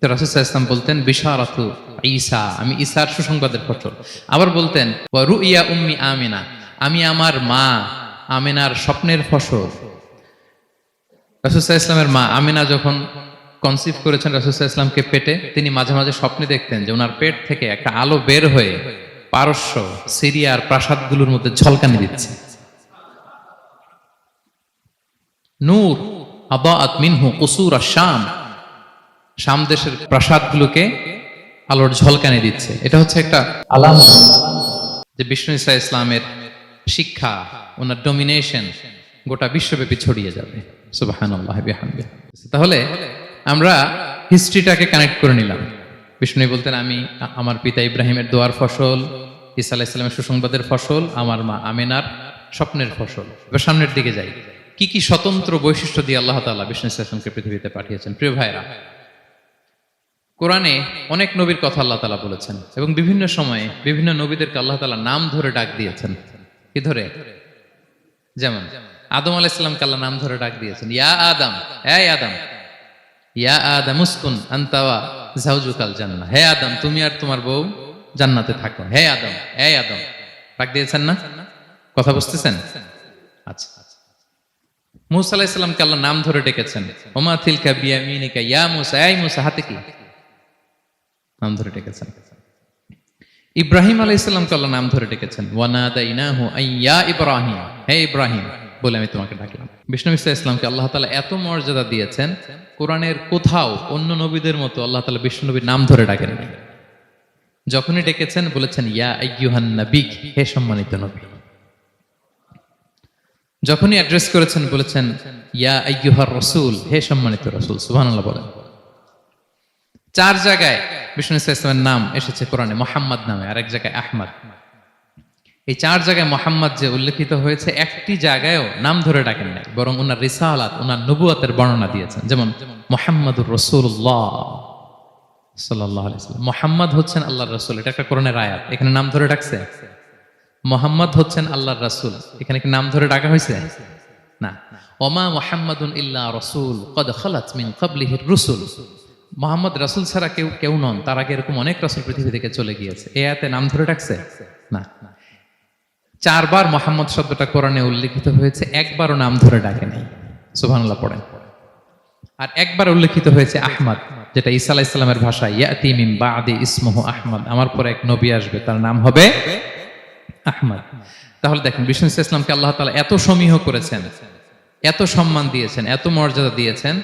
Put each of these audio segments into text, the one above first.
তো রাসূল সাল্লাল্লাহু আলাইহি ওয়াসাল্লাম বলতেন বিশারাতু ঈসা, আমি ঈসার সুসংবাদের ফসল। আবার বলতেন ওয়া রুইয়া উম্মি আমিনা, আমি আমার মা আমিনার স্বপ্নের ফসল। রাসূল সাল্লাল্লাহু আলাইহি ওয়াসাল্লামের মা আমিনা যখন কনসিভ করেছেন রাসূল সাল্লাল্লাহু আলাইহি ওয়াসাল্লামকে পেটে, তিনি মাঝে মাঝে স্বপ্নে দেখতেন যে ওনার পেট থেকে একটা আলো বের হয়ে পারস্য সিরিয়ার প্রাসাদগুলোর মধ্যে ঝলকানি দিচ্ছে। নূর আদাআত মিনহু কুসুর আশ-শাম, শাম দেশের প্রাসাদগুলোকে আলোর ঝলকানি দিচ্ছে। এটা হচ্ছে একটা আলামত যে বিষ্ণু ঈসা ইসলামের শিক্ষা, ওনার ডমিনেশন গোটা বিশ্বব্যাপী ছড়িয়ে যাবে। সুবহানাল্লাহি বিহামদিহি। তাহলে আমরা হিস্ট্রিটাকে কানেক্ট করে নিলাম। বিষ্ণু বলতেন আমি আমার পিতা ইব্রাহিমের দোয়ার ফসল, ঈসা আলাইহিস সালামের সুসংবাদের ফসল, আমার মা আমিনার স্বপ্নের ফসল। এবার সামনের দিকে যাই, কি কি স্বতন্ত্র বৈশিষ্ট্য দিয়ে আল্লাহ তাআলা বিষ্ণু ঈসা ইসলামকে পৃথিবীতে পাঠিয়েছেন। প্রিয় ভাইরা, কোরআনে অনেক নবীর কথা আল্লাহ তাআলা বলেছেন এবং বিভিন্ন সময়ে বিভিন্ন নবীদেরকে আল্লাহ তাআলা নাম ধরে ডাক দিয়েছেন। কি ধরে? যেমন আদম আলাইহিস সালামকে আল্লাহ নাম ধরে ডাক দিয়েছেন, ইয়া আদম, এই আদম, ইয়া আদম উসকুন আনতা ওয়া যাওজুকাল জান্নাহ, হে আদম তুমি আর তোমার বউ জান্নাতে থাকো, হে আদম, এই আদম, ডাক দিয়েছেন না? কথা বুঝতেছেন? আচ্ছা। মূসা আলাইহিস সালামকে আল্লাহ নাম ধরে ডেকেছেন, ওমা তিলকা বিয়ামিনিকা ইয়া মূসা, এই মূসা হাতে কি? নাম ধরে ডেকেছেন। ইব্রাহিম আলাইহিস সালামকে আল্লাহ নাম ধরে ডেকেছেন, ওয়ানাদাইনাহু আইয়া ইব্রাহিম, হে ইব্রাহিম বলে আমি তোমাকে ডাকলাম। বিষ্ণু ঈসা ইসলামকে আল্লাহ তাআলা এত মর্যাদা দিয়েছেন, কোরআনের কোথাও অন্য নবীদের মতো আল্লাহ তাআলা বিষ্ণু নবীর নাম ধরে ডাকেন নাই। যখনই ডেকেছেন বলেছেন ইয়া আইয়ুহান নবী, হে সম্মানিত নবী। যখনই অ্যাড্রেস করেছেন বলেছেন ইয়া আইয়ুহার রাসূল, হে সম্মানিত রাসূল। সুবহানাল্লাহ বলেন। 4 জায়গায় বিষ্ণু ঈসা ইসলামের নাম এসেছে কোরআনে মুহাম্মদ নামে, আর এক জায়গায় আহমদ। এই 4 জায়গায় মুহাম্মদ যে উল্লেখিত হয়েছে, একটি জায়গায়ও নাম ধরে ডাকেন নাই, বরং ওনার রিসালাত, ওনার নবুয়তের বর্ণনা দিয়েছেন। যেমন মুহাম্মাদুর রাসূলুল্লাহ সাল্লাল্লাহু আলাইহি ওয়াসাল্লাম, মুহাম্মদ হচ্ছেন আল্লাহর রাসূল, এটা একটা কোরআনের আয়াত। এখানে নাম ধরে ডাকছে? মুহাম্মদ হচ্ছেন আল্লাহর রাসূল, এখানে কি নাম ধরে ডাকা হয়েছে? না। ওমা মুহাম্মাদুন ইল্লা রাসূল ক্বাদ খালাত মিন ক্বাবলিহির রুসুল, মুহাম্মদ রাসূল ছাড়া কেউ নন, তার আগে এরকম অনেক রাসূল পৃথিবী থেকে চলে গিয়েছে। এই আয়াতে নাম ধরে ডাকছে? না। 4 বার মুহাম্মদ শব্দটা কোরআনে উল্লেখিত হয়েছে, একবারও নাম ধরে ডাকে নাই। সুবহানাল্লাহ পড়েন। আর একবার উল্লেখিত হয়েছে আহমদ, যেটা ঈসা আলাইহিস সালামের ভাষা, ইয়াতি মিন বাদি ইসমুহু আহমদ, আমার পরে এক নবী আসবে, তার নাম হবে আহমদ। তাহলে দেখেন বিষ্ণু ইসলামকে আল্লাহ তাআলা এত সমীহ করেছেন, এত সম্মান দিয়েছেন, এত মর্যাদা দিয়েছেন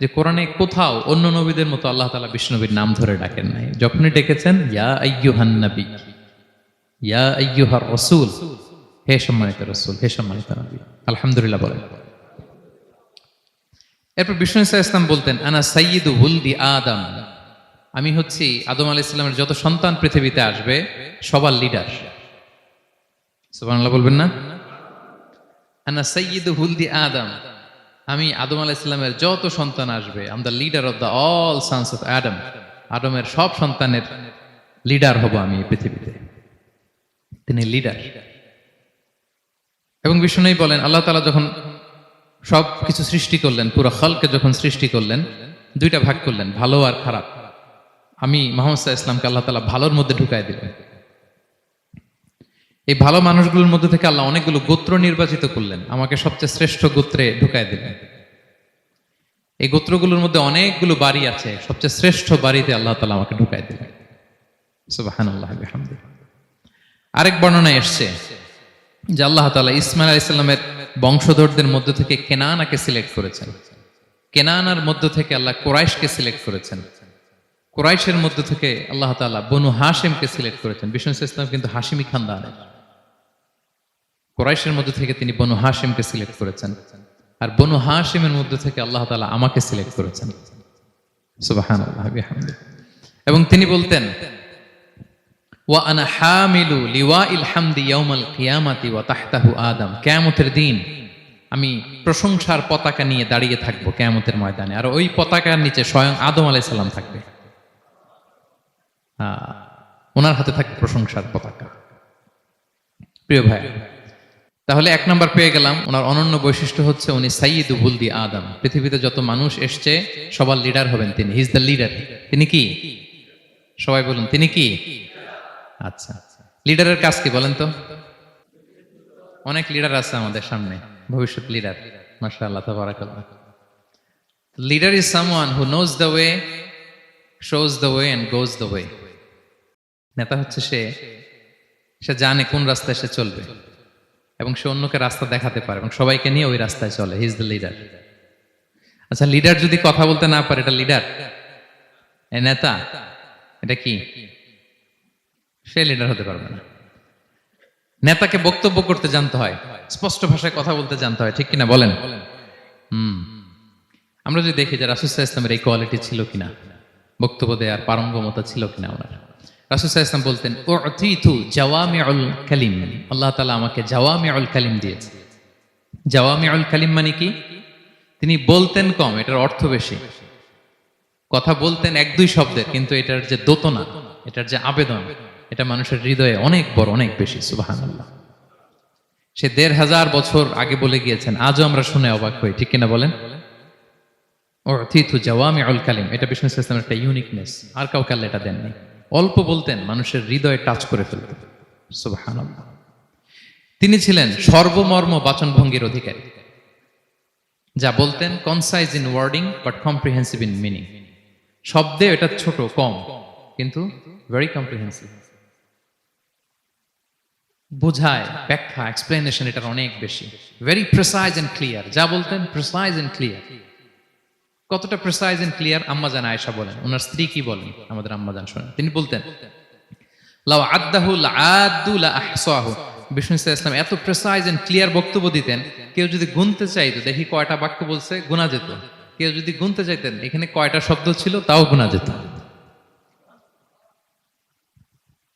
যে কোরআনে কোথাও অন্য নবীদের মতো আল্লাহ তাআলা বিষ্ণু নবীর নাম ধরে ডাকেন নাই। যখনই ডেকেছেন ইয়া আইয়ুহান নবী, ইয়া আইয়ুহার রাসূল, হে সম্মানিত রাসূল, হে সম্মানিত নবী। আলহামদুলিল্লাহ বলেন। এরপর বিষ্ণু ইসলাম বলতেন আনা সাইয়্যিদু ওয়ালদি আদম, আমি হচ্ছি আদম আলাইহিস সালামের যত সন্তান পৃথিবীতে আসবে সবার লিডার। সুবহানাল্লাহ বলবেন না? আনা সাইয়্যিদু ওয়ালদি আদম, আমি আদম আলাইহিস সালামের যত সন্তান আসবে, I am the leader of the all sons of আদম, আদমের সব সন্তানের লিডার হব আমি এই পৃথিবীতে। তিনি লিডার। এবং বিষ্ণুই বলেন আল্লাহ তাআলা যখন সব কিছু সৃষ্টি করলেন, পুরো খালকে যখন সৃষ্টি করলেন, 2টা ভাগ করলেন, ভালো আর খারাপ। আমি মুহাম্মদ সাল্লাল্লাহু আলাইহি ওয়াসাল্লামকে আল্লাহ তাআলা ভালোর মধ্যে ঢুকায় দিলেন। এই ভালো মানুষগুলোর মধ্যে থেকে আল্লাহ অনেকগুলো গোত্র নির্বাচিত করলেন, আমাকে সবচেয়ে শ্রেষ্ঠ গোত্রে ঢুকায় দিলেন। এই গোত্রগুলোর মধ্যে অনেকগুলো বাড়ি আছে, সবচেয়ে শ্রেষ্ঠ বাড়িতে আল্লাহ তাআলা আমাকে ঢুকায় দিলেন। সুবহানাল্লাহ বিহামদিহি। আরেক বর্ণনায় এসেছে যে আল্লাহ তাআলা ইসমাঈল আলাইহিস সালামের বংশধরদের মধ্য থেকে কেনানাকে সিলেক্ট করেছেন। কেনানার মধ্য থেকে আল্লাহ কুরাইশকে সিলেক্ট করেছেন। কুরাইশের মধ্য থেকে আল্লাহ তাআলা বনু হাশিমকে সিলেক্ট করেছেন। বিষ্ণু ইসলাম কিন্তু হাশিমি খানদানের। কুরাইশের মধ্য থেকে তিনি বনু হাশিমকে সিলেক্ট করেছেন, আর বনু হাশিমের মধ্য থেকে আল্লাহ তাআলা আমাকে সিলেক্ট করেছেন। সুবহানাল্লাহ বিহামদিহি। এবং তিনি বলতেন ওয়া আনা হামিলু লিওয়াইল হামদি ইয়াউমাল কিয়ামাতি ওয়া তাহতাহু আদম, কিয়ামতের দিন আমি প্রশংসার পতাকা নিয়ে দাঁড়িয়ে থাকবো কিয়ামতের ময়দানে, আর ওই পতাকার নিচে স্বয়ং আদম আলাইহিস সালাম থাকবে। ওনার হাতে থাকবে প্রশংসার পতাকা। প্রিয় ভাই, তাহলে 1 নাম্বার পেয়ে গেলাম। ওনার অনন্য বৈশিষ্ট্য হচ্ছে উনি সাইয়্যিদু বুলদি আদম। পৃথিবীতে যত মানুষ এসছে সবার লিডার হবেন তিনি। He is the leader. তিনি কি? সবাই বলুন তিনি কি? আচ্ছা, লিডারের কাজ কি বলেন তো? অনেক লিডার আছে আমাদের সামনে, ভবিষ্যৎ লিডার। মাশাআল্লাহ, তাবারাকাল্লাহ। Leader is someone who knows the way, shows the way and goes the way. নেতা হচ্ছে সে জানে কোন রাস্তায় সে চলবে এবং সে অন্যকে রাস্তা দেখাতে পারে এবং সবাইকে নিয়ে ওই রাস্তায় চলে। He is the leader. আচ্ছা, লিডার যদি কথা বলতে না পারে, এটা লিডার? এ নেতা? এটা কি? সে লিডার হতে পারবে না। নেতাকে বক্তব্য করতে জানতে হয়, স্পষ্ট ভাষায় কথা বলতে জানতে হয়, ঠিক কিনা বলেন? আমরা যদি দেখি যে রাসূল সাল্লাল্লাহু আলাইহি ওয়াসাল্লামের এই কোয়ালিটি ছিল কিনা, বক্তব্য দেওয়ার পারঙ্গমতা ছিল কিনা ওনার। রাসূল সাল্লাল্লাহু আলাইহি ওয়াসাল্লাম বলতেন, উতিতু জাওয়ামিউল কালিম। আল্লাহ তাআলা আমাকে জাওয়ামিউল কালিম দিয়েছে। জাওয়ামিউল কালিম মানে কি? তিনি বলতেন কম, এটার অর্থ বেশি। কথা বলতেন 1-2 শব্দের, কিন্তু এটার যে দোতনা, এটার যে আবেদন, এটা মানুষের হৃদয়ে অনেক বড়, অনেক বেশি। সুবহানাল্লাহ। সে 1500 বছর আগে বলে গিয়েছেন, আজও আমরা শুনে অবাক হই, ঠিক কিনা বলেন? উতিতু জাওয়ামিউল কালিম, এটা বিষ্ণু সাল্লাল্লাহু আলাইহি ওয়াসাল্লামের একটা ইউনিকনেস। আর কাউকে আল্লাহ এটা দেননি। অল্প বলতেন, মানুষের হৃদয়ে টাচ করে ফেলতেন। সুবহানাল্লাহ। তিনি ছিলেন সর্বমর্ম বাচনভঙ্গির অধিকারী। যা বলতেন concise in wording but comprehensive in meaning. শব্দে এটা ছোট, কম, কিন্তু ভেরি কম্প্রিহেন্সিভ। বোঝায়, ব্যাখ্যা, এক্সপ্লেনেশন এটার অনেক বেশি। Very precise and clear. যা বলতেন প্রিসাইজ এন্ড ক্লিয়ার। কতটা প্রিসাইজ এন্ড ক্লিয়ার? আম্মাজান আয়েশা বলেন, ওনার স্ত্রী কি বলেন আমাদের আম্মাজান শোনেন। তিনি বলতেন, লাউ আদ্দাহু লাআদ্দু লা আহসাহু। বিষ্ণু সাল্লাল্লাহু আলাইহি ওয়াসাল্লাম এত প্রিসাইজ এন্ড ক্লিয়ার বক্তব্য দিতেন, কেউ যদি গুনতে চাইতো, দেখি কয়টা বাক্য বলছে, গোনা যেত। কেউ যদি গুনতে চাইতেন এখানে কয়টা শব্দ ছিল, তাও গোনা যেত।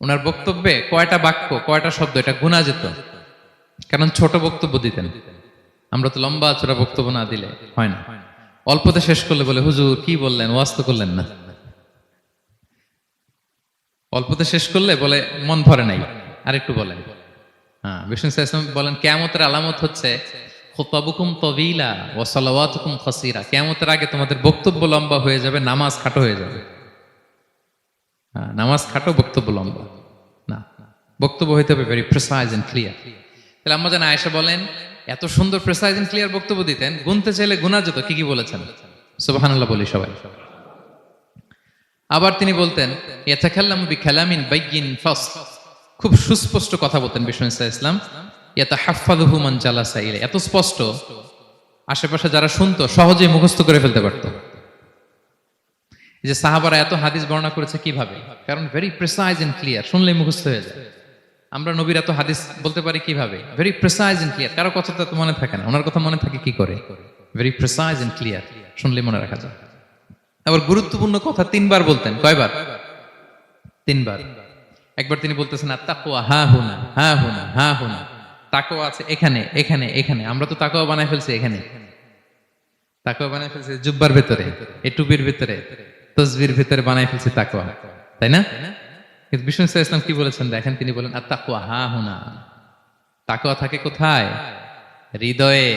ওনার বক্তব্যে কয়টা বাক্য, কয়টা শব্দ, এটা গোনা যেত। কারণ ছোট বক্তব্য দিতেন। আমরা তো লম্বা চড়া বক্তব্য না দিলে হয় না। অল্পতে শেষ করলে বলে, হুজুর কি বললেন, ওয়াজ তো করলেন না। অল্পতে শেষ করলে বলে, মন ভরে নাই, আরেকটু বলেন। হ্যাঁ, বিষ্ণু সাল্লাল্লাহু আলাইহি ওয়াসাল্লাম বলেন, কিয়ামতের আলামত হচ্ছে খুতবাবুকুম তাওয়িলা ওয়া সালাওয়াতুকুম কাসীরা। কিয়ামতের আগে তোমাদের বক্তব্য লম্বা হয়ে যাবে, নামাজ খাটো হয়ে যাবে। হ্যাঁ, নামাজ খাটো, বক্তব্য লম্বা না। বক্তব্য হইতে হবে ভেরি প্রিসাইজ এন্ড ক্লিয়ার। তাহলে আম্মাজান আয়েশা বলেন, এত সুন্দর প্রিসাইজ এন্ড ক্লিয়ার বক্তব্য দিতেন, গুনতে চাইলে গুনা যেত। কি কি বলেছেন? সুবহানাল্লাহ বলি সবাই। আবার তিনি বলতেন, ইয়াতাকাল্লামু বিকালামিন বাইয়িন ফাসল। খুব সুস্পষ্ট কথা বলতেন বিষ্ণু সাল্লাল্লাহু আলাইহি ওয়াসাল্লাম। ইয়াতাহাফফাযুহু মান জালাসা ইলাইহি। এত স্পষ্ট, আশেপাশে যারা শুনতো সহজেই মুখস্থ করে ফেলতে পারত। এই যে সাহাবারা এত হাদিস বর্ণনা করেছে কিভাবে? কারণ ভেরি প্রিসাইজ এন্ড ক্লিয়ার, শুনলেই মুখস্থ হয়ে যায়। আমরা নবীর এত হাদিস বলতে পারি কিভাবে? Very precise and clear. কারো কথা তো মনে থাকে না, ওনার কথা মনে থাকে কি করে? ভেরি প্রিসাইজ এন্ড ক্লিয়ার, শুনলে মনে রাখা যায়। আবার গুরুত্বপূর্ণ কথা 3 বার বলতেন। কয়বার? 3 বার। একবার তিনি বলতেছেন, আত্তাকওয়া হা হুনা, হা হুনা, হা হুনা। তাকওয়া আছে এখানে, এখানে, এখানে। আমরা তো তাকওয়া বানায় ফেলছি এখানে। তাকওয়া বানায় ফেলছি জুব্বার ভেতরে, এই টুপির ভেতরে, তসবির ভেতরে বানায় ফেলছি তাকওয়া, তাই না? কিন্তু বিষ্ণু সাল্লাল্লাহু আলাইহি ওয়াসাল্লাম কি বলেছেন দেখেন, তিনি বলেন, আত্তাকওয়া হা হুনা। তাকওয়া থাকে কোথায়? হৃদয়ে।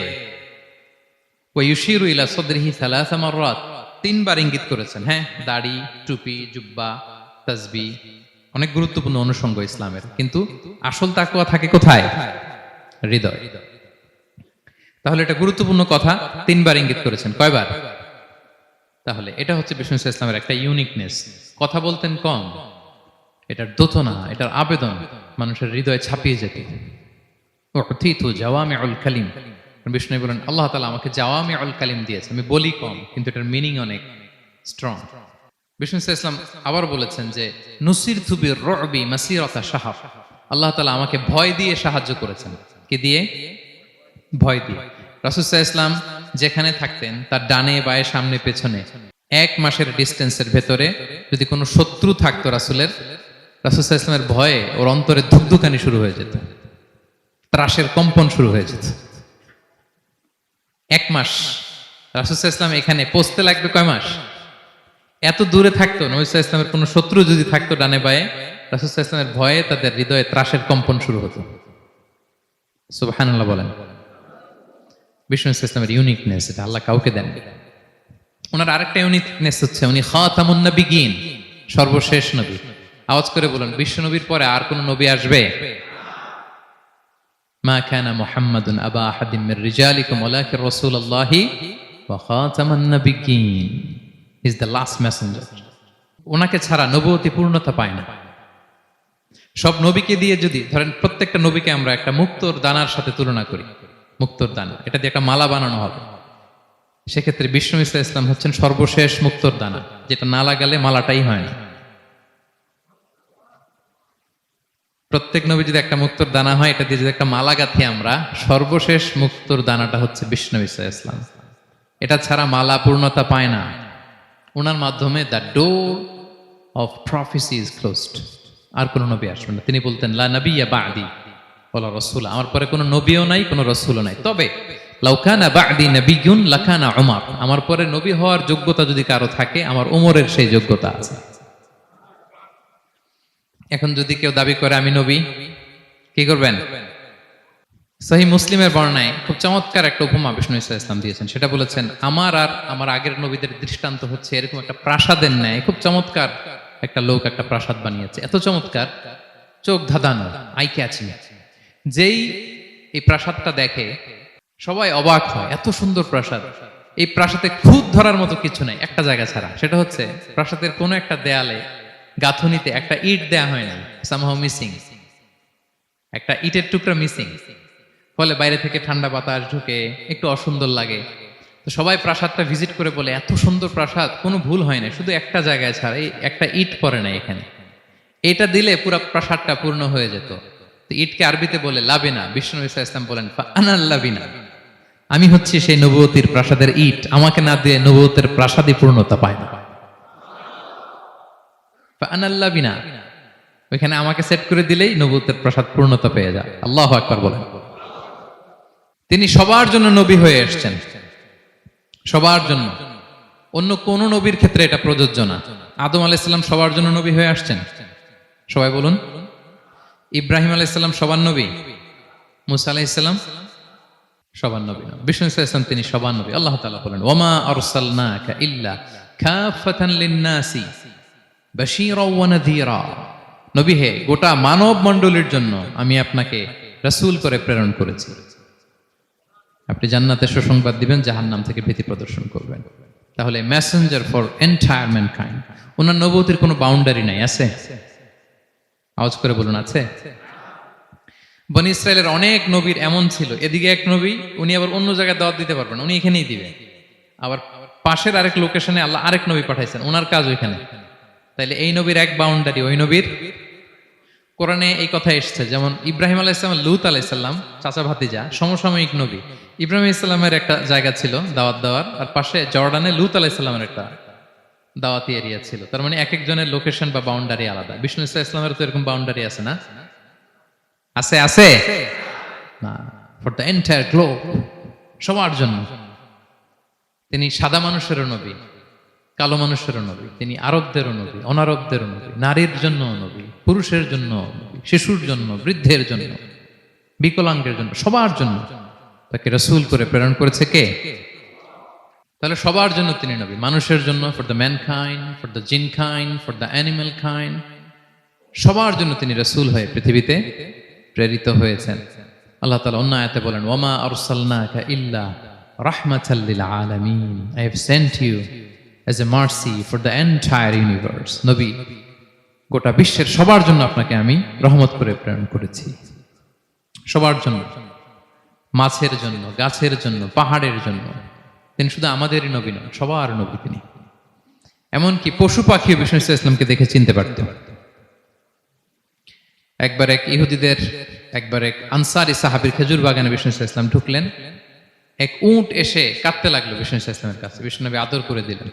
ওয়া ইউশিরু ইলা সাদরিহি সালাসা মাররাত। 3 বার ইঙ্গিত করেছেন। হ্যাঁ, দাড়ি, টুপি, জুব্বা, তাসবিহ অনেক গুরুত্বপূর্ণ অনুষঙ্গ ইসলামের, কিন্তু আসল তাকওয়া থাকে কোথায়? হৃদয়। তাহলে এটা গুরুত্বপূর্ণ কথা, 3 বার ইঙ্গিত করেছেন। কয়বার? তাহলে এটা হচ্ছে বিষ্ণু সাল্লাল্লাহু আলাইহি ওয়াসাল্লামের একটা ইউনিকনেস। কথা বলতেন কম, এটার দোতনা, এটার আবেদন মানুষের হৃদয়ে ছাপিয়ে যেত। উতিতু জাওয়ামিউল কালিম। বিষ্ণু বলেন, আল্লাহ তাআলা আমাকে জাওয়ামিউল কালিম দিয়েছে। আমি বলি কম, কিন্তু এটার মিনিং অনেক স্ট্রং। বিষ্ণু সাল্লাল্লাহু আলাইহি ওয়াসাল্লাম আবার বলেছেন যে, নুসিরতু বির-রু'বি মাসিরাতা শাহর। আল্লাহ তাআলা আমাকে ভয় দিয়ে সাহায্য করেছেন। কি দিয়ে? ভয় দিয়ে। রাসূল সাল্লাল্লাহু আলাইহি ওয়াসাল্লাম যেখানে থাকতেন তার ডানে বায়ে সামনে পেছনে 1 মাসের ডিস্টেন্সের ভেতরে যদি কোনো শত্রু থাকতো রাসূলের, রাসূল সাল্লাল্লাহু আলাইহি ওয়াসাল্লামের ভয়ে ওর অন্তরে ধুকধুকানি শুরু হয়ে যেত, ত্রাসের কম্পন শুরু হয়ে যেত। 1 মাস রাসূল সাল্লাল্লাহু আলাইহি ওয়াসাল্লাম এখানে পৌঁছতে লাগবে কয় মাস? এত দূরে থাকতো, নবী সাল্লাল্লাহু আলাইহি ওয়াসাল্লামের কোনো শত্রু যদি থাকতো ডানে বায়ে, রাসূল সাল্লাল্লাহু আলাইহি ওয়াসাল্লামের ভয়ে তাদের হৃদয়ে ত্রাসের কম্পন শুরু হতো। সুবহানাল্লাহ বলেন। বিষ্ণু ইসলামের ইউনিকনেস, এটা আল্লাহ কাউকে দেন। ওনার আরেকটা ইউনিকনেস হচ্ছে উনি খাতামুন নবিয়্যিন, সর্বশেষ নবী। আওয়াজ করে বলুন, বিশ্ব নবীর পরে আর কোন নবী আসবে? মা কানা মুহাম্মাদুন আবা আহাদিম মির রিজালিকুম ওয়ালাকিন রাসূলুল্লাহি ওয়া খাতামান নবিয়্যিন, ইজ দ্য লাস্ট মেসেঞ্জার। ওনাকে ছাড়া নবুয়তি পূর্ণতা পায় না। সব নবীকে দিয়ে যদি ধরেন প্রত্যেকটা নবীকে আমরা একটা মুক্তোর দানার সাথে তুলনা করি, মুক্তোর দানা, এটা দিয়ে একটা মালা বানানো হবে, সেক্ষেত্রে বিষ্ণু ঈসা ইসলাম হচ্ছেন সর্বশেষ মুক্তোর দানা, যেটা না লাগালে মালাটাই হয় না। প্রত্যেক নবী যদি একটা মুক্তোর দানা হয়, এটা দিয়ে যদি একটা মালা গাঁথি আমরা, সর্বশেষ মুক্তোর দানাটা হচ্ছে বিষ্ণু ঈসা ইসলাম। এটা ছাড়া মালা পূর্ণতা পায় না। ওনার মাধ্যমে the door of prophecy is closed. আর কোন নবী আসবেন না। তিনি বলতেন লা নাবিয়্যা বা'দি ওয়ালা রাসূল, আমার পরে কোনো নবীও নাই, কোনো রাসূলও নাই। তবে লাউ কানা বা'দি নাবিয়্যুন লাকানা উমর, আমার পরে নবী হওয়ার যোগ্যতা যদি কারো থাকে, আমার উমরের সেই যোগ্যতা আছে। এখন যদি কেউ দাবি করে আমি নবী, কি করবেন? সহিহ মুসলিমের বর্ণনায় খুব চমৎকার একটা উপমা বিষ্ণু ঈসা ইসলাম দিয়েছেন। সেটা বলেছেন, আমার আর আমার আগের নবীদের দৃষ্টান্ত হচ্ছে এরকম একটা প্রাসাদের ন্যায়। খুব চমৎকার একটা লোক একটা প্রাসাদ বানিয়েছে, এত চমৎকার, চোখ ধাঁধানো, আই ক্যাচিং। যেই এই প্রাসাদটা দেখে সবাই অবাক হয়, এত সুন্দর প্রাসাদ। এই প্রাসাদে খুঁত ধরার মতো কিছু নাই একটা জায়গা ছাড়া, সেটা হচ্ছে প্রাসাদের কোনো একটা দেয়ালে গাঁথুনিতে একটা ইট দেয়া হয় না, সামহাউ মিসিং, একটা ইটের টুকরা মিসিং। ফলে বাইরে থেকে ঠান্ডা বাতাস ঢুকে একটু অসুন্দর লাগে। তো সবাই প্রাসাদটা ভিজিট করে বলে এত সুন্দর প্রাসাদ, কোনো ভুল হয় না, শুধু একটা জায়গায় ছাড়া, এই একটা ইট পড়ে না এখানে। এটা দিলে পুরো প্রাসাদটা পূর্ণ হয়ে যেত। তো ইটকে আরবিতে বলে লাবিনা। বিষ্ণু ঈসা ইসলাম বলেন ফাআনাল লাবিনা, আমি হচ্ছি সেই নবুয়তির প্রাসাদের ইট, আমাকে না দিয়ে নবুয়তের প্রাসাদই পূর্ণতা পায় না। ফাআনাল লাবিনা, ওইখানে আমাকে সেট করে দিলেই নবুয়তের প্রাসাদ পূর্ণতা পেয়ে যায়। আল্লাহু আকবার বলেন। তিনি সবার জন্য নবী হয়ে এসেছেন, সবার জন্য। অন্য কোন নবীর ক্ষেত্রে এটা প্রযোজ্য না। আদম আলাইহিস সালাম সবার জন্য নবী হয়ে আসছেন, সবাই বলুন। ইব্রাহিম আলাইহিস সালাম সবার নবী, মুসা আলাইহিস সালাম সবার নবী না। বিষ্ণু ঈসা ইসলাম তিনি সবার নবী। আল্লাহ তাআলা বলেন ওয়ামা আরসালনাকা ইল্লা কাফাতান লিন-নাসি বাশীরা ওয়া নাযীরা, নবী হে, গোটা মানব মণ্ডলীর জন্য আমি আপনাকে রাসূল করে প্রেরণ করেছি। আপনি জান্নাতের সুসংবাদ দিবেন, জাহান্নাম থেকে ভীতি প্রদর্শন করবেন। তাহলে মেসেঞ্জার ফর এন্টায়ার ম্যানকাইন্ড। ওনার নবুয়তির কোনো বাউন্ডারি নাই, আছে? আওয়াজ করে বলুন, আছে? বনি ইসরায়েলের অনেক নবীর এমন ছিল, এদিকে এক নবী, উনি আবার অন্য জায়গায় দাওয়াত দিতে পারবেন, উনি এখানেই দিবে। আবার পাশের আরেক লোকেশনে আল্লাহ আরেক নবী পাঠাইছেন, ওনার কাজ ওইখানে। তাইলে এই নবীর এক বাউন্ডারি, ওই নবীর। কোরআনে এই কথা এসেছে, যেমন ইব্রাহিম আলাইহিসসালাম, লূত আলাইহিসসালাম চাচা ভাতিজা, সমসাময়িক নবী। ইব্রাহিম ইসলামের একটা জায়গা ছিল দাওয়াত দেওয়ার, আর পাশে জর্ডানে লূত আলাইহিসসালামের একটা দাওয়াতি এরিয়া ছিল। তার মানে এক একজনের লোকেশন বা বাউন্ডারি আলাদা। বিষ্ণু ঈসা ইসলামের তো এরকম বাউন্ডারি আছে না? আছে? আছে না? ফর দ্য এন্টায়ার গ্লোব, সবার জন্য। তিনি সাদা মানুষেরও নবী, কালো মানুষেরও নবী, তিনি আরবদেরও নবী, অনারবদেরও নবী, নারীর জন্য নবী, পুরুষের জন্য নবী, শিশুর জন্য, বৃদ্ধের জন্য, বিকলাঙ্গের জন্য, সবার জন্য তাকে রাসূল করে প্রেরণ করেছে কে? তাহলে সবার জন্য তিনি নবী, মানুষের জন্য, for the mankind, for the জিনকাইন্ড, for the animal kind, সবার জন্য তিনি রাসূল হয়ে পৃথিবীতে প্রেরিত হয়েছেন। আল্লাহ তাআলা অন্য আয়াতে বলেন ওয়ামা আরসালনাকা ইল্লা রাহমাতাল লিল আলামিন, I have sent you as a mercy for the entire universe. নবী, গোটা বিশ্বের সবার জন্য আপনাকে আমি রহমত করে প্রেরণ করেছি, সবার জন্য, মাছের জন্য, গাছের জন্য, পাহাড়ের জন্য। তিনি শুধু আমাদেরই নবী নন, সবার নবী তিনি। এমনকি পশু পাখি বিষ্ণু ঈসা ইসলামকে দেখে চিনতে পারত। একবার এক ইহুদিদের, একবার এক আনসারী সাহাবীর খেজুর বাগানে বিষ্ণু ঈসা ইসলাম ঢুকলেন। এক উট এসে কাঁদতে লাগলো বিষ্ণু ঈসা ইসলামের কাছে। বিষ্ণু নবী আদর করে দিলেন।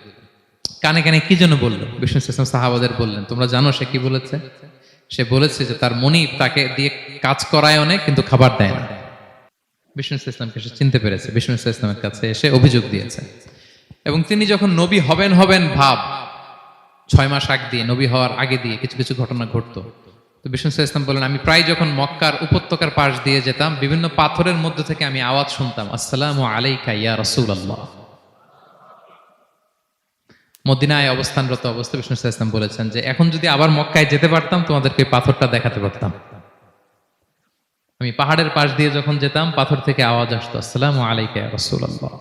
কানে কানে কি যেন বললো। বিষ্ণু ঈসা ইসলাম সাহাবাদের বললেন, তোমরা জানো সে কি বলেছে? সে বলেছে যে তার মনিব তাকে দিয়ে কাজ করায় অনেক, কিন্তু খাবার দেয় না। বিষ্ণু ঈসা ইসলামকে সে চিনতে পেরেছে, বিষ্ণু ঈসা ইসলামের কাছে এসে অভিযোগ দিয়েছে। এবং তিনি যখন নবী হবেন ভাব 6 মাস আগ দিয়ে, নবী হওয়ার আগে দিয়ে কিছু কিছু ঘটনা ঘটতো। তো বিষ্ণু সাল্লাল্লাহু আলাইহি ওয়াসাল্লাম বলেন, আমি প্রায় যখন মক্কার উপত্যকার পাশ দিয়ে যেতাম, বিভিন্ন পাথরের মধ্যে থেকে আমি আওয়াজ শুনতাম, আসসালামু আলাইকা ইয়া রাসূলুল্লাহ। মদিনায় অবস্থানরত অবস্থায় বিষ্ণু সাল্লাল্লাহু আলাইহি ওয়াসাল্লাম বলেছেন যে এখন যদি আবার মক্কায় যেতে পারতাম, তোমাদেরকে পাথরটা দেখাতে পারতাম। আমি পাহাড়ের পাশ দিয়ে যখন যেতাম, পাথর থেকে আওয়াজ আসতো, আসসালামু আলাইকা ইয়া রাসূলুল্লাহ।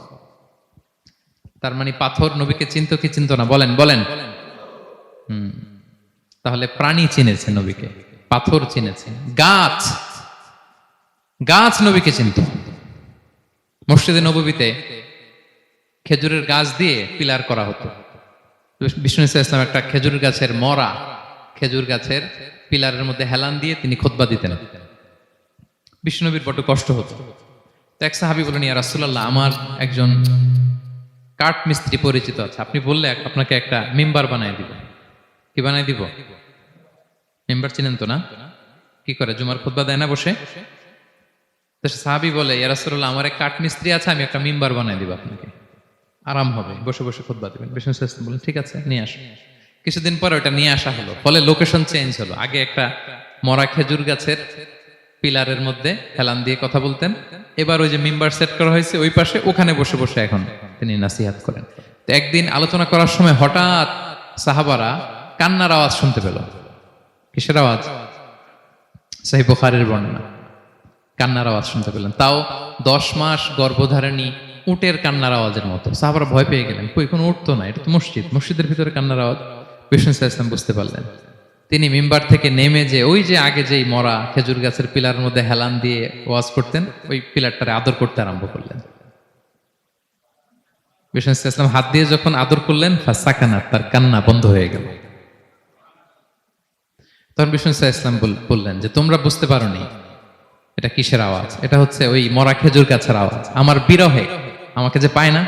তার মানে পাথর নবীকে চিনতো কি চিনতো না? বলেন বলেন। তাহলে প্রাণী চিনেছে নবীকে, পাথর চিনেছে, গাছ গাছ নবীকে চিনত। মসজিদে নববীতে খেজুরের গাছ দিয়ে পিলার করা হতো। বিষ্ণু ইসলাম একটা খেজুর গাছের মরা খেজুর গাছের পিলারের মধ্যে হেলান দিয়ে তিনি খুতবা দিতেন। বিষ্ণুনবীর বড় কষ্ট হতো। তো এক সাহাবী বলেন, ইয়া রাসূলুল্লাহ, আমার একজন কাঠ মিস্ত্রি পরিচিত আছে, আপনি বললে আপনাকে একটা মিম্বার বানায় দিব। কি বানায় দিব? মিম্বার চিনেন তো না? কি করে, জুমার খুতবা দেয় না বসে? তো সাহাবী বলে, ইয়া রাসূলুল্লাহ, আমার এক কাঠ মিস্ত্রি আছে, আমি একটা মিম্বার বানায় দিব আপনাকে, আরাম হবে, বসে বসে খুতবা দিবেন। বিষ্ণু ইসলাম বলেন, ঠিক আছে, নিয়ে আসো। কিছুদিন পরে ওটা নিয়ে আসা হলো, ফলে লোকেশন চেঞ্জ হলো। আগে একটা মরা খেজুর গাছের পিলারের মধ্যে হেলান দিয়ে কথা বলতেন, এবার ওই যে মিম্বার সেট করা হয়েছে ওই পাশে, ওখানে বসে বসে এখন তিনি নাসিহাত করেন। তো একদিন আলোচনা করার সময় হঠাৎ সাহাবারা কান্নার আওয়াজ শুনতে পেল। কিসের আওয়াজ? সহিহ বুখারীর বর্ণনা, কান্নার আওয়াজ শুনতে পেলেন। তাও 10 মাস গর্ভধারিণী উটের কান্নার আওয়াজের মতো। সাহাবারা ভয় পেয়ে গেলেন, কই কোনো উট তো না, এটা তো মসজিদ, মসজিদের ভিতরে কান্নার আওয়াজ। বিষ্ণু সাল্লাল্লাহু আলাইহি ওয়াসাল্লাম বুঝতে পারলেন। তিনি মিম্বার থেকে নেমে যে ওই যে আগে যেই মরা খেজুর গাছের পিলারের মধ্যে হেলান দিয়ে ওয়াজ করতেন, ওই পিলারটারে আদর করতে আরম্ভ করলেন। বিষ্ণু সাল্লাল্লাহু আলাইহি ওয়াসাল্লাম হাত দিয়ে যখন আদর করলেন, ফাসাকানাত, তার কান্না বন্ধ হয়ে গেল। তখন বিষ্ণু সাল্লাল্লাহু আলাইহি ওয়াসাল্লাম বললেন যে তোমরা বুঝতে পারোনি এটা কিসের আওয়াজ? এটা হচ্ছে ওই মরা খেজুর গাছের আওয়াজ। আমার বিরহে, আমাকে যে পায় না,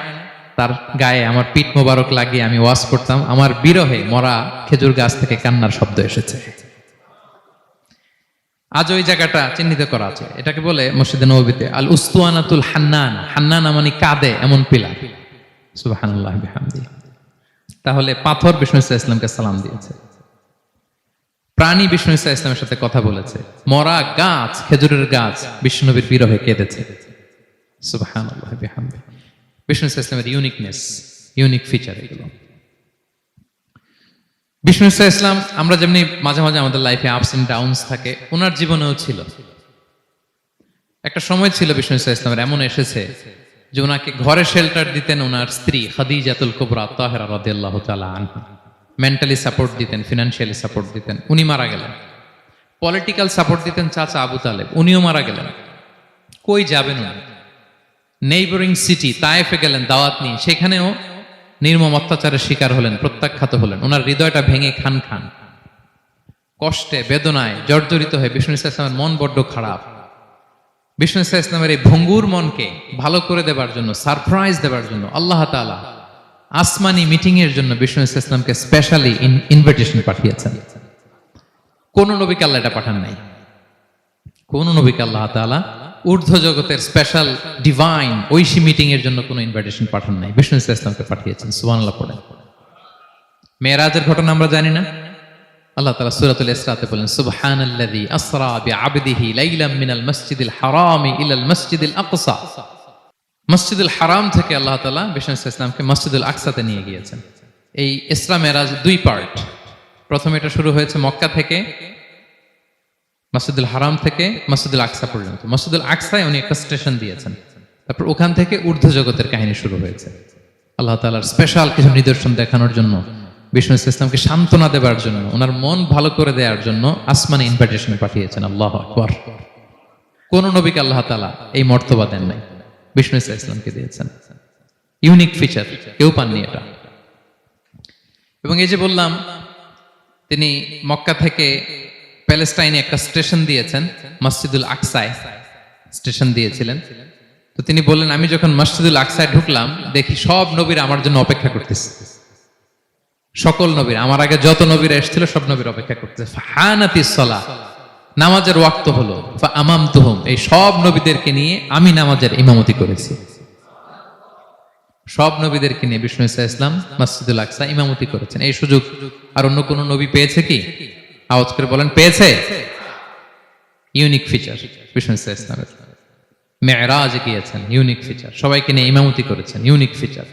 তার গায়ে আমার পিঠ মোবারক লাগিয়ে আমি ওয়াজ করতাম, আমার বিরহে মরা খেজুর গাছ থেকে কান্নার শব্দ এসেছে। আজ ওই জায়গাটা চিহ্নিত করা আছে। এটাকে বলে মসজিদে নববীতে আল উস্তুয়ানাতুল হান্নান। হান্নান মানে কাঁদে এমন পিলার। সুবহানাল্লাহ বিহামদিহি। তাহলে পাথর বিষ্ণু ইসলামকে সালাম দিয়েছে, প্রাণী বিষ্ণু ইসলামের সাথে কথা বলেছে, মরা গাছ খেজুরের গাছ বিষ্ণুনবীর বিরহে কেঁদেছে। সুবহানাল্লাহ বিহামদিহি। বিষ্ণু ইসলামের ইউনিকনেস, ইউনিক ফিচার এগুলো। বিষ্ণু ইসলাম, আমরা যেমনি মাঝে মাঝে আমাদের লাইফে আপস এন্ড ডাউনস থাকে, ওনার জীবনেও ছিল। একটা সময় ছিল বিষ্ণু ইসলামের এমন এসেছে যে ওনাকে ঘরে শেল্টার দিতেন ওনার স্ত্রী খাদিজাতুল কুবরা তাহেরা রাদিয়াল্লাহু তাআলা আনহা। মেন্টালি সাপোর্ট দিতেন, ফিনান্সিয়ালি সাপোর্ট দিতেন। উনি মারা গেলেন। পলিটিক্যাল সাপোর্ট দিতেন চাচা আবু তালেব, উনিও মারা গেলেন। কই যাবেন উনি? নেইবরিং সিটি তায়েফে গেলেন দাওয়াত নিয়ে, সেখানেও নির্মম অত্যাচারের শিকার হলেন, প্রত্যাখ্যাত হলেন। ওনার হৃদয়টা ভেঙে খান খান, কষ্টে বেদনায় জর্জরিত হয়ে বিষ্ণু ইসলামের মন বড্ড খারাপ। বিষ্ণু ইসলামের এই ভঙ্গুর মনকে ভালো করে দেবার জন্য, সারপ্রাইজ দেবার জন্য আল্লাহ তাআলা আসমানি মিটিং এর জন্য বিষ্ণু ইসলামকে স্পেশালি ইনভিটেশন পাঠিয়েছেন। কোন নবীকে আল্লাহ এটা পাঠান নাই। কোন নবীকে আল্লাহ তাআলা ঊর্ধ্ব জগতের স্পেশাল ডিভাইন ঐশী মিটিং এর জন্য কোনো ইনভিটেশন পাঠান নাই, বিষ্ণু ইসলামকে পাঠিয়েছেন। সুবহানাল্লাহ পড়েন। মেরাজের ঘটনা আমরা জানি না? আল্লাহ তাআলা সূরাতুল ইসরাতে বলেন, সুবহানাল্লাযী আসরা বিআবদিহি লাইলাম মিনাল মাসজিদিল হারামি ইলাল মাসজিদিল আকসা। মসজিদুল হারাম থেকে আল্লাহ তাআলা বিষ্ণু ইসলামকে মসজিদুল আকসাতে নিয়ে গিয়েছেন। এই ইসরা মেরাজ 2 পার্ট। প্রথমে এটা শুরু হয়েছে মক্কা থেকে, মসজিদুল হারাম থেকে মসজিদুল আকসা পর্যন্ত। মসজিদুল আকসায় উনি একটা স্টেশন দিয়েছেন, তারপর ওখান থেকে ঊর্ধ্ব জগতের কাহিনী শুরু হয়েছে। আল্লাহ তাআলার স্পেশাল কিছু নিদর্শন দেখানোর জন্য, বিষ্ণু ইসলামকে সান্ত্বনা দেবার জন্য, ওনার মন ভালো করে দেওয়ার জন্য আসমানি ইনভিটেশন পাঠিয়েছেন। আল্লাহু আকবার। কোন নবীকে আল্লাহ তাআলা এই মর্তবা দেন নাই, বিষ্ণু ইসলামকে দিয়েছেন। ইউনিক ফিচার, কেউ পাননি এটা। এবং এই যে বললাম, তিনি মক্কা থেকে প্যালেস্টাইনে একটা স্টেশন দিয়েছেন, মসজিদুল আকসায় স্টেশন দিয়েছিলেন। তো তিনি বললেন, আমি যখন মসজিদুল আকসায় ঢুকলাম, দেখি সব নবীরা আমার জন্য অপেক্ষা করতেছে। সকল নবীর, আমার আগে যত নবীরা এসেছিল সব নবীর অপেক্ষা করতেছে। ফাহানাতিস সালাহ, নামাজের ওয়াক্ত হলো। ফাআমামতুহুম, এই সব নবীদেরকে নিয়ে আমি নামাজের ইমামতি করেছি। সব নবীদেরকে নিয়ে বিষ্ণু ইসলাম মসজিদুল আকসা ইমামতি করেছেন। এই সুযোগ আর অন্য কোন নবী পেয়েছে কি? আওয়াজ করে বলেন পেয়েছে। ইউনিক ফিচার বিষ্ণু ইসলামের। মেরাজে গিয়েছেন, ইউনিক ফিচার। সবাইকে নিয়ে ইমামতি করেছেন, ইউনিক ফিচার।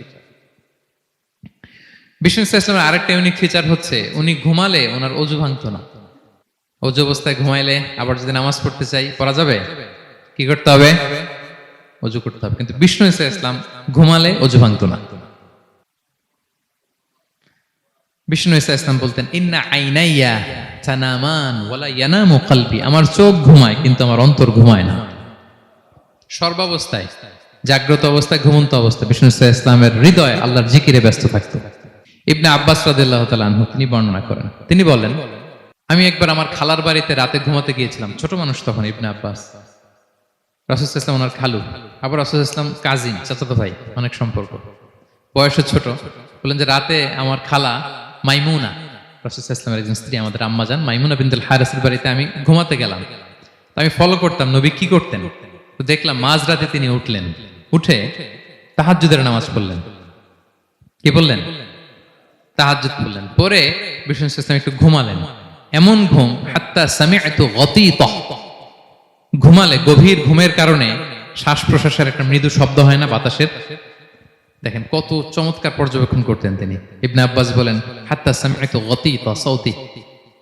বিষ্ণু ইসলামের আরেকটা ইউনিক ফিচার হচ্ছে উনি ঘুমালে ওনার অজু ভাঙতো না। অজু অবস্থায় ঘুমাইলে আবার যদি নামাজ পড়তে চাই পড়া যাবে, কি করতে হবে? অজু করতে হবে। কিন্তু বিষ্ণু ইসলাম ঘুমালে অজু ভাঙতো না। বিষ্ণু ইসলাম বলতেন ইন্না আইনাইয়া তানামান ওয়ালা ইয়ানামু কলবি, আমার চোখ ঘুমায় কিন্তু আমার অন্তর ঘুমায় না। সর্বাবস্থায়, জাগ্রত অবস্থায়, ঘুমন্ত অবস্থায় বিষ্ণু ইসলামের হৃদয় আল্লাহর জিকিরে ব্যস্ত থাকতো। ইবনে আব্বাস রাদিয়াল্লাহু তাআলা আনহু তিনি বর্ণনা করেন, তিনি বলেন আমি একবার আমার খালার বাড়িতে রাতে ঘুমাতে গিয়েছিলাম। ছোট মানুষ তখন ইবনে আব্বাস। রাসূল সাল্লাল্লাহু আলাইহি ওয়াসাল্লাম ওনার খালু, আবার রাসূল সাল্লাল্লাহু আলাইহি ওয়াসাল্লাম কাজিন, চাচাতো ভাই, অনেক সম্পর্ক, বয়সে ছোট। বললেন যে রাতে আমার খালা মাইমুনা, রাসূল সাল্লাল্লাহু আলাইহি ওয়াসাল্লামের একজন স্ত্রী, আমাদের আম্মাজান মাইমুনা বিনতুল হারিসের বাড়িতে আমি ঘুমাতে গেলাম। তো আমি ফলো করতাম নবী কি করতেন। তো দেখলাম মাঝরাতে তিনি উঠলেন, উঠে তাহাজ্জুদের নামাজ পড়লেন। কি বললেন? তাহাজ্জুদ পড়লেন। পরে বিষ্ণু ইসলাম একটু ঘুমালেন। এমন ঘুম হাত্তা সামি'তু গতীতাহ, ঘুমালে গভীর ঘুমের কারণে শ্বাস প্রশ্বাসের একটা মৃদু শব্দ হয় না বাতাসের। দেখেন কত চমৎকার পর্যবেক্ষণ করতেন তিনি। ইবনে আব্বাস বলেন হাত্তা সামি'তু গতীতা সাউতি,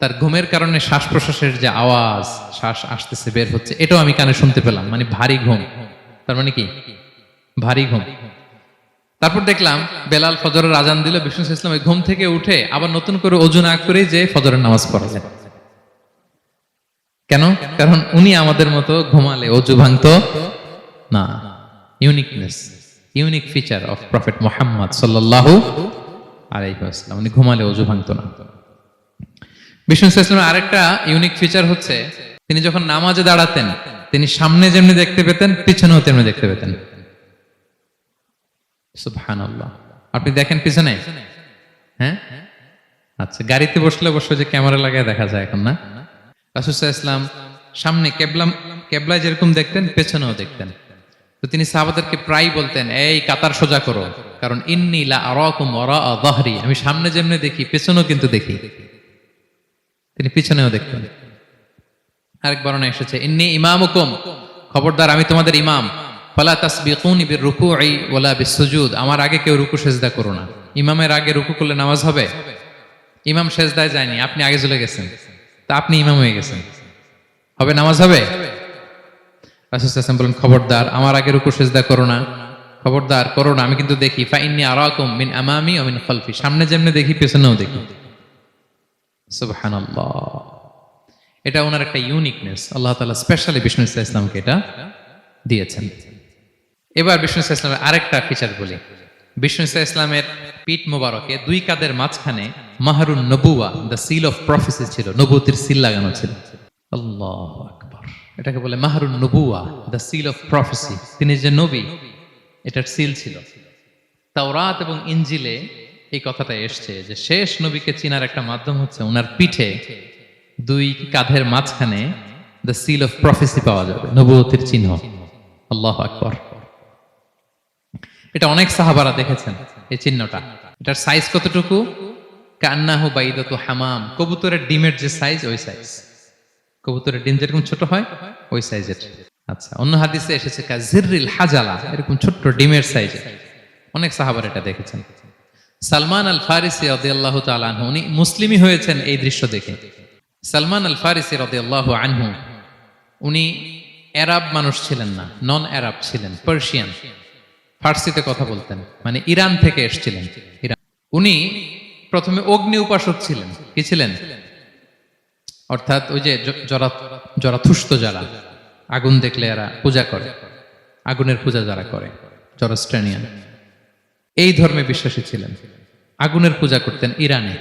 তার ঘুমের কারণে শ্বাস প্রশ্বাসের যে আওয়াজ, শ্বাস আসতেছে বের হচ্ছে, এটাও আমি কানে শুনতে পেলাম। মানে ভারী ঘুম। তার মানে কি? ভারী ঘুম। তারপর দেখলাম বেলাল ফজরের আজান দিল, বিষ্ণু ইসলাম ওই ঘুম থেকে উঠে আবার নতুন করে ওযু না করে যে ফজরের নামাজ পড়লেন। কেন? কারণ উনি আমাদের মতো ঘুমালে ওযু ভাঙতো না। Uniqueness, unique feature of prophet Muhammad সাল্লাল্লাহু আলাইহি ওয়াসাল্লাম, উনি ঘুমালে ওযু ভাঙতো না। বিষ্ণু ইসলামের আরেকটা ইউনিক ফিচার হচ্ছে তিনি যখন নামাজে দাঁড়াতেন তিনি সামনে যেমনি দেখতে পেতেন পিছনেও তেমনি দেখতে পেতেন। সুবহানাল্লাহ। আপনি দেখেন পিছনে? হ্যাঁ, আচ্ছা। গাড়িতে বসলে অবশ্য যে ক্যামেরা লাগায় দেখা যায় এখন, না? রাসূল সাল্লাল্লাহু আলাইহি ওয়াসাল্লাম সামনে কেবলায় যেরকম দেখতেন পেছনেও দেখতেন। তো তিনি সাহাবাদেরকে প্রায় বলতেন এই কাতার সোজা করো, কারণ ইন্নী লা আরাকুম ওয়ারা যাহরি, আমি সামনে যেমনি দেখি পেছনেও কিন্তু দেখি। তিনি পিছনেও দেখতেন। আরেক বর্ণনা এসেছে ইন্নী ইমামুকুম, খবরদার আমি তোমাদের ইমাম। ফালা তাসবিকুনি বিররুকুই ওয়ালা বিসসুজুদ, আমার আগে কেউ রুকু সিজদা করো না। ইমামের আগে রুকু করলে নামাজ হবে? ইমাম সিজদায় যায়নি, আপনি আগে চলে গেছেন, তা আপনি ইমাম হয়ে গেছেন, হবে? নামাজ হবে? রাসূল সাল্লাল্লাহু আলাইহি ওয়াসাল্লাম বলেন খবরদার আমার আগে রুকু সিজদা করো না, খবরদার করো না, আমি কিন্তু দেখি। ফা ইন্নী আরাকুম মিন আমামি ওয়া মিন খালফি, সামনে যেমনি দেখি পেছনেও দেখি। সুবহানাল্লাহ। এটা ওনার একটা ইউনিকনেস, আল্লাহ তাআলা স্পেশালি বিষ্ণু ইসলামকে এটা দিয়েছেন। এবার বিষ্ণু ইসলামের আরেকটা ফিচার বলি। বিষ্ণু ইসলামের পিঠ মোবারকে দুই কাঁধের মাঝখানে মাহরুন নবুয়া, দ্য সিল অফ প্রফেসি ছিল, নবুয়তির সিল লাগানো ছিল। আল্লাহু আকবার। এটাকে বলে মাহরুন নবুয়া, দ্য সিল অফ প্রফেসি। তিনি যে নবী এটার সিল ছিল। তাওরাত এবং ইনজিলে এই কথাটা এসছে যে শেষ নবীকে চিনার একটা মাধ্যম হচ্ছে ওনার পিঠে দুই কাঁধের মাঝখানে দ্য সিল অফ প্রফেসি পাওয়া যাবে, নবুয়তির চিহ্ন। আল্লাহু আকবার। এটা অনেক সাহাবারা দেখেছেন এই চিহ্নটা। এটার সাইজ কতটুকু? কান্নাহু বাইদাতু হামাম, কবুতরের ডিমের যে সাইজ ওই সাইজ। কবুতরের ডিম যেরকম ছোট হয় ওই সাইজের। আচ্ছা, অন্য হাদিসে এসেছে কাজিররিল হাজালা, এরকম ছোট্ট ডিমের সাইজের। অনেক সাহাবারা এটা দেখেছেন। সালমান আল ফারিসি রাদিয়াল্লাহু তাআলা আনহু উনি মুসলিমই হয়েছেন এই দৃশ্য দেখে। সালমান আল ফারিসি রাদিয়াল্লাহু আনহু উনি আরব মানুষ ছিলেন না, নন আরব ছিলেন, পার্সিয়ান, ফার্সিতে কথা বলতেন, মানে ইরান থেকে এসেছিলেন। ইরান। উনি প্রথমে অগ্নি উপাসক ছিলেন। কি ছিলেন? অর্থাৎ ওই যে জরাথুস্ত যারা আগুন দেখলে এরা পূজা করে, আগুনের পূজা যারা করে, জরস্ট্রেনিয়ান, এই ধর্মে বিশ্বাসী ছিলেন। আগুনের পূজা করতেন ইরানে।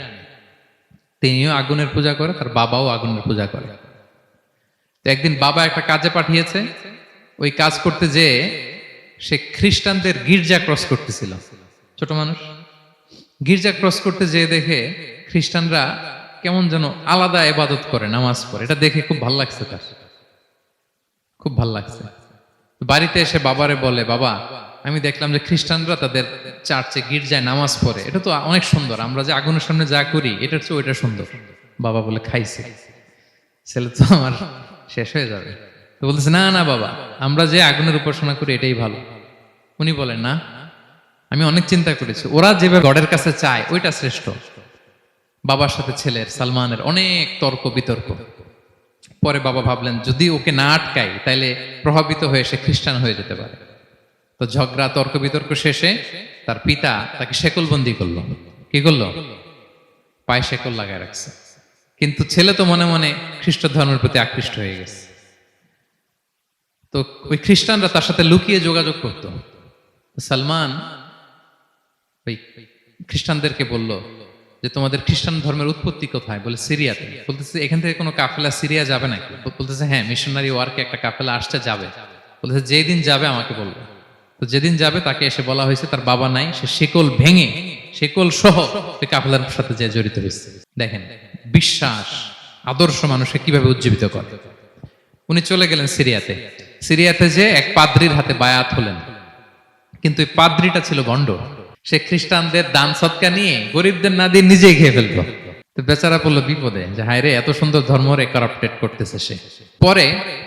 তিনিও আগুনের পূজা করে, তার বাবাও আগুনের পূজা করে। তো একদিন বাবা একটা কাজে পাঠিয়েছে, ওই কাজ করতে যেয়ে সে খ্রিস্টানদের গির্জা ক্রস করতেছিল। ছোট মানুষ গির্জা ক্রস করতে যেয়ে দেখে খ্রিস্টানরা কেমন যেন আলাদা ইবাদত করে, নামাজ পড়ে। এটা দেখে খুব ভালো লাগছে, তার খুব ভালো লাগছে। বাড়িতে এসে বাবারে বলে, বাবা আমি দেখলাম যে খ্রিস্টানরা তাদের চার্চে গির্জায় নামাজ পড়ে, এটা তো অনেক সুন্দর, আমরা যে আগুনের সামনে যা করি এটার চেয়ে ওইটা সুন্দর। বাবা বলে খাইছে, ছেলে তো আমার শেষ হয়ে যাবে। তো বলতেছে না না বাবা, আমরা যে আগুনের উপাসনা করি এটাই ভালো। উনি বলেন না, আমি অনেক চিন্তা করেছি, ওরা যেভাবে গডের কাছে চায় ওইটা শ্রেষ্ঠ। বাবার সাথে ছেলের, সালমানের অনেক তর্ক বিতর্ক। পরে বাবা ভাবলেন যদি ওকে না আটকাই তাইলে প্রভাবিত হয়ে সে খ্রিস্টান হয়ে যেতে পারে। তো ঝগড়া তর্ক বিতর্ক শেষে তার পিতা তাকে শেকলবন্দি করলো। কি করলো? পায়ে শেকল লাগায় রাখছে। কিন্তু ছেলে তো মনে মনে খ্রিস্ট ধর্মের প্রতি আকৃষ্ট হয়ে গেছে। তো ওই খ্রিস্টানরা তার সাথে লুকিয়ে যোগাযোগ করত। সালমান ওই খ্রিস্টানদেরকে বলল যে তোমাদের খ্রিস্টান ধর্মের উৎপত্তি কোথায়? বলে সিরিয়াতে। বলতেছে এখান থেকে কোনো কাফেলা সিরিয়া যাবে নাকি? বলতেছে হ্যাঁ, মিশনারি ওয়ার্কে একটা কাফেলা আসছে, যাবে। বলতেছে যেদিন যাবে আমাকে বলবে। তো যেদিন যাবে তাকে এসে বলা হয়েছে তার বাবা নাই, সে শিকল ভেঙে শিকল সহ ওই কাফেলার সাথে যে জড়িত হয়েছে। দেখেন বিশ্বাস, আদর্শ মানুষকে কিভাবে উজ্জীবিত করে। উনি চলে গেলেন সিরিয়াতে। সিরিয়াতে যে এক পাদ্রির হাতে বায়াত হলেন, কিন্তু এই পাদ্রিটা ছিল গন্ড। সে খ্রিস্টানদের দান সৎকা নিয়ে গরিবদের না দিয়ে নিজেই খেয়ে ফেলতো। তো বেচারা পড়লো বিপদে যে হায় রে, এত সুন্দর ধর্মরে কারাপ্টেড করতেছে সে। পরে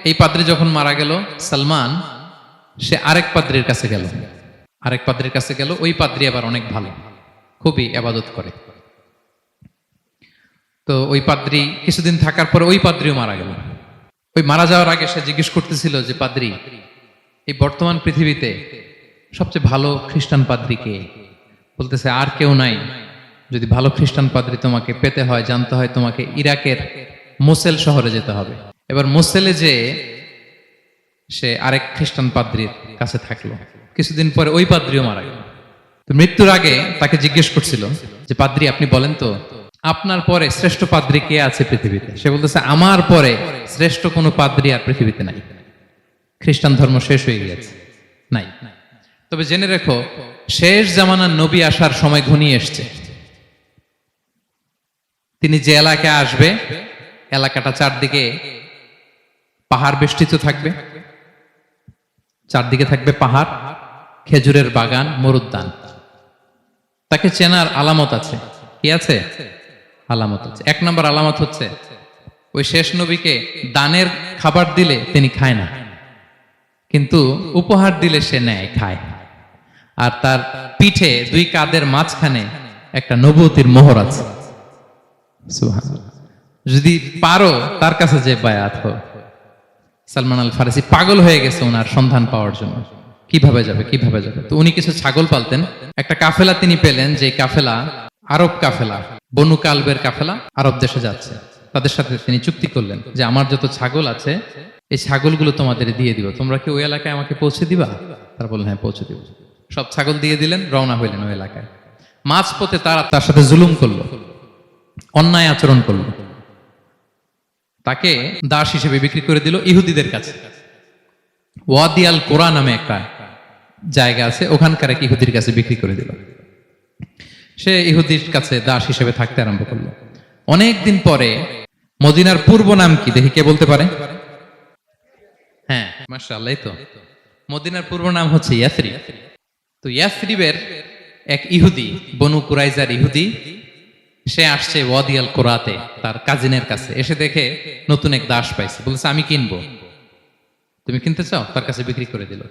এই পাদ্রি যখন মারা গেল, সালমান সে আরেক পাদ্রির কাছে গেল। আরেক পাদ্রির কাছে গেল, ওই পাদ্রি আবার অনেক ভালো, খুবই ইবাদত করে। তো ওই পাদ্রি কিছুদিন থাকার পরে ওই পাদ্রিও মারা গেল। ওই মারা যাওয়ার আগে সে জিজ্ঞেস করতেছিল যে পাদ্রি, এই বর্তমান পৃথিবীতে সবচেয়ে ভালো খ্রিস্টান পাদ্রি কে? বলতেছে আর কেউ নাই। যদি ভালো খ্রিস্টান পাদ্রি তোমাকে পেতে হয়, জানতে হয়, তোমাকে ইরাকের মোসেল শহরে যেতে হবে। এবার মোসেলে যে সে আরেক খ্রিস্টান পাদ্রির কাছে থাকলো। কিছুদিন পরে ওই পাদ্রিও মারা গেল। তো মৃত্যুর আগে তাকে জিজ্ঞেস করছিল যে পাদ্রি আপনি বলেন তো আপনার পরে শ্রেষ্ঠ পাদ্রি কে আছে পৃথিবীতে? সে বলতেছে আমার পরে শ্রেষ্ঠ কোনো পাদ্রি আর পৃথিবীতে নাই, খ্রিস্টান ধর্ম শেষ হয়ে গিয়েছে, নাই। তবে জেনে রেখো, শেষ জামানার নবী আসার সময় ঘনিয়ে এসছে। তিনি যে এলাকায় আসবে, এলাকাটা চারদিকে পাহাড় বেষ্টিত থাকবে, চারদিকে থাকবে পাহাড়, খেজুরের বাগান, মরুদ্যান। তাকে চেনার আলামত আছে। কি আছে? আলামত আছে। এক নম্বর আলামত হচ্ছে ওই শেষ নবীকে দানের খাবার দিলে তিনি খায় না, কিন্তু উপহার দিলে সে নেয়, খায়। আর তার পিঠে দুই কাঁধের মাঝখানে একটা নবুয়তির মোহর আছে। সুবহানাল্লাহ। যদি পারো তার কাছে যে বায়াত হো। সালমান আল ফারিসি পাগল হয়ে গেছে ওনার সন্ধান পাওয়ার জন্য, কিভাবে যাবে কিভাবে যাবে। তো উনি কিছু ছাগল পালতেন। একটা কাফেলা তিনি পেলেন, যে কাফেলা আরব কাফেলা, বনু কালবের কাফেলা আরব দেশে যাচ্ছে। তাদের সাথে তিনি চুক্তি করলেন যে আমার যত ছাগল আছে এই ছাগলগুলো তোমাদের দিয়ে দিব, তোমরা কি ওই এলাকায় আমাকে পৌঁছে দিবা? তারা বললেন হ্যাঁ পৌঁছে দিব। সব ছাগল দিয়ে দিলেন, রওনা হইলেন ওই এলাকায়। মাঝপথে তারা তার সাথে জুলুম করলো, অন্যায় আচরণ করলো। তাকে দাস হিসেবে বিক্রি করে দিল ইহুদিদের কাছে। ওয়াদি আল কোরা নামে একটা জায়গা আছে, ওখানকার এক ইহুদির কাছে বিক্রি করে দিল। সে ইহুদির কাছে দাস হিসেবে থাকতে আরম্ভ করলো। অনেকদিন পরে, মদিনার পূর্ব নাম কি দেখি কে বলতে পারে? হ্যাঁ মাশাআল্লাহ, তো মদিনার পূর্ব নাম হচ্ছে ইয়াসরিব। তো ইয়াসরিবের এক ইহুদি, বনু কুরাইজার ইহুদি, সে আসছে ওয়াদি আল কোরাতে তার কাজিনের কাছে। এসে দেখে নতুন এক দাস পাইছে, বলছে আমি কিনবো, তুমি কিনতে চাও? তার কাছে বিক্রি করে দিল।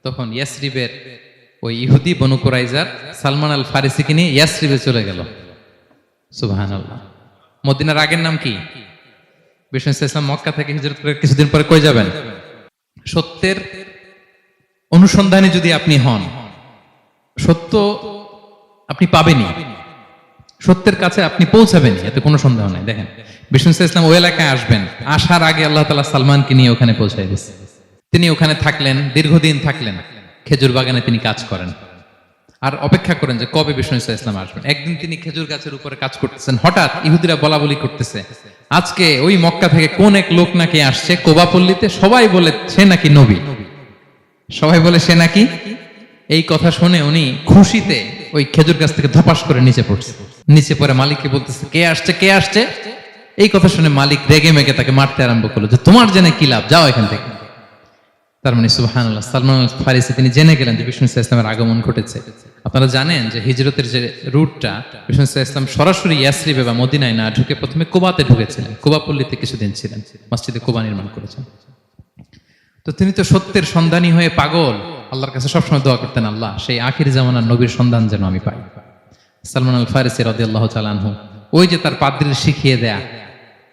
তখন ইয়াসরিবের ওই ইহুদি বনু কুরাইজার সালমান আল ফারিসিকে নিয়ে ইয়াসরিবে চলে গেল। সুবহানাল্লাহ। মদিনার আগের নাম কি? বিষ্ণু ইসলাম মক্কা থেকে হিজরত করে কিছুদিন পরে কই যাবেন? সত্যের অনুসন্ধানে যদি আপনি হন, সত্য আপনি পাবেনই, সত্যের কাছে আপনি পৌঁছাবেন, এতে কোনো সন্দেহ নাই। দেখেন বিষ্ণু ইসলাম ওই এলাকায় আসবেন, আসার আগে আল্লাহ তাআলা সালমানকে নিয়ে ওখানে পৌঁছায় দিয়েছে। তিনি ওখানে থাকলেন, দীর্ঘদিন থাকলেন, খেজুর বাগানে তিনি কাজ করেন আর অপেক্ষা করেন যে কবে বিষ্ণু ইসলাম আসবেন। একদিন তিনি খেজুর গাছের উপরে কাজ করতেছেন, হঠাৎ ইহুদিরা বলা বলি করতেছে আজকে ওই মক্কা থেকে কোন এক লোক নাকি আসছে কোবাপল্লীতে, সবাই বলে সে নাকি নবী, সবাই বলে সে নাকি। এই কথা শুনে উনি খুশিতে ওই খেজুর গাছ থেকে ধপাস করে নিচে পড়ছে। নিচে পড়ে মালিককে বলতেছে কে আসছে কে আসছে। এই কথা শুনে মালিক রেগে মেগে তাকে মারতে আরম্ভ করলো যে তোমার জেনে কি লাভ, যাও এখান থেকে। তার মানে সুবহানাল্লাহ, সালমান আল ফারিসি তিনি জেনে গেলেন যে বিষ্ণু ইসলামের আগমন ঘটেছে। আপনারা জানেন যে হিজরতের যে রুটটা, বিষ্ণু ইসলাম সরাসরি ইয়াসরিবে বা মদিনায় না ঢুকে প্রথমে কুবাতে ঢুকেছিলেন, কুবা পল্লীতে কিছুদিন ছিলেন, মসজিদে কুবা নির্মাণ করেছেন। তো তিনি তো সত্যের সন্ধানী হয়ে পাগল, আল্লাহর কাছে সবসময় দোয়া করতেন, আল্লাহ সেই আখির জামানার নবীর সন্ধান যেন আমি পাই। সালমান আল ফারিসি রাদিয়াল্লাহু তাআলা আনহু, ওই যে তার পাদ্রীর শিখিয়ে দেয়া